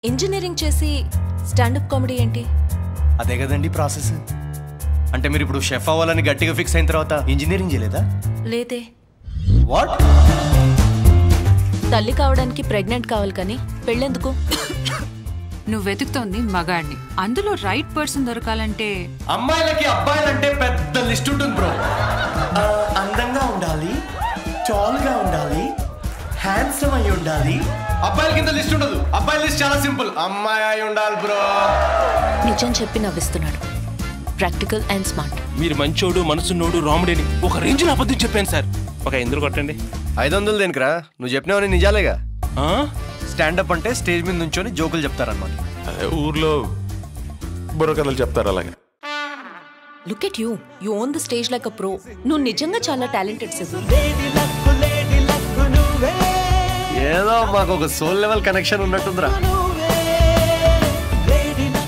Engineering చేసి stand up comedy ఏంటి? అదే కదండి ప్రాసెస్. అంటే మీరు ఇప్పుడు షెఫ్ అవ్వాలని గట్టిగా ఫిక్స్ అయిన తర్వాత ఇంజనీరింగ్ చేయలేదా? లేదే. వాట్? తల్లి కావడానికి ప్రెగ్నెంట్ కావాలి కానీ పెళ్ళెందుకు? నువ్వు వెతుకుతోంది మగాడిని, అందులో రైట్ పర్సన్ దొరకాలంటే అమ్మాయిలకి అబ్బాయిలంటే పెద్ద లిస్ట్ ఉంటుంది బ్రో. అందంగా ఉండాలి, టాల్గా ఉండాలి, హ్యాండ్సమ్ అయి ఉండాలి. అబ్బాయిల కింద లిస్ట్ ఉండదు. అబ్బాయిల లిస్ట్ చాలా సింపుల్, అమ్మాయి అయి ఉండాలి బ్రో. నిజం చెప్పి నవ్విస్తున్నాడు. Practical and smart. మీరు మంచోడు, మనసున్నోడు, రాముడేని ఒక రేంజ్ లో అబద్ధం చెప్పాను సార్. ఒక 500 కొట్టండి. 500 దేనికిరా? నువ్వు చెప్పినవని నిజాలేగా. ఆ? స్టాండప్ అంటే స్టేజ్ మీద నుంచొని జోకులు చెప్తారన్నమాట. ఊర్లో బుర్రకథలు చెప్తారు అలాగే. Look at you, you own the stage like a pro. నువ్వు నిజంగా చాలా టాలెంటెడ్ సిద్ధు. ఏదో మాకు ఒక సోల్ లెవెల్ కనెక్షన్ ఉన్నట్టుందిరా.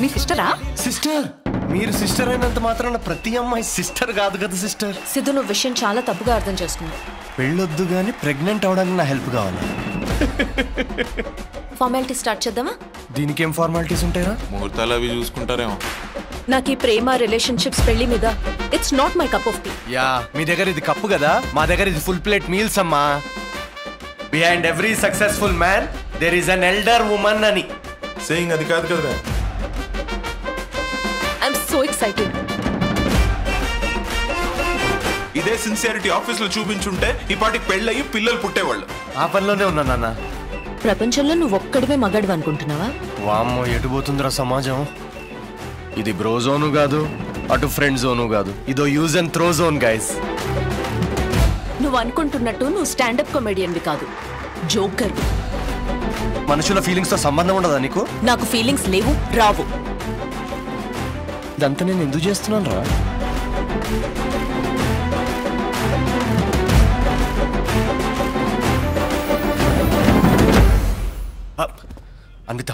మీ సిస్టరా? సిస్టర్? మీరు సిస్టర్ అయినంత మాత్రాన ప్రతి అమ్మాయి సిస్టర్ కాదు కదా సిస్టర్. సిద్ధు, నువ్వు విషయం చాలా తప్పుగా అర్థం చేసుకున్నావు. పెళ్ళొద్దు కానీ ప్రెగ్నెంట్ అవడానికి నా హెల్ప్ కావాలి. ఫార్మాలిటీ స్టార్ట్ చేద్దామా? దీనికి ఏం ఫార్మాలిటీస్ ఉంటాయా? ముహూర్తాలు అవి చూసుకుంటారేమో. నాకు ఈ ప్రేమ, రిలేషన్షిప్స్, పెళ్లి మీద it's not my cup of tea. Yeah, మీ దగ్గర ఇది కప్పు కదా, మా దగ్గర ఇది ఫుల్ ప్లేట్ మీల్స్ అమ్మా. Behind every successful man there is an elder woman అని సేయింగ్ అది కాదు కదా. I'm so excited. ఇదే సిన్సియారిటీ ఆఫీస్ లో చూపించుంటే ఈ పాటికి పెళ్ళయి పిల్లలు పుట్టేవాళ్ళు. ఆ పనిలోనే ఉన్నా నాన్న. ప్రపంచంలో నువ్వు ఒక్కడివే మగాడు అనుకుంటున్నావా? వామ్మో, ఎటు పోతుందిరా సమాజం. ఇది బ్రో జోను కాదు, అటు ఫ్రెండ్ జోను కాదు, ఇదో use and throw zone guys. నువ్వు అనుకుంటున్నట్టు నువ్వు స్టాండప్ కామెడియన్వి కాదు, జోకర్. మనుషుల ఫీలింగ్స్ తో సంబంధం ఉండదా నీకు? నాకు ఫీలింగ్స్ లేవు, రావు. ఇదంతా నేను ఎందుకు చేస్తున్నాను రా? అన్విత,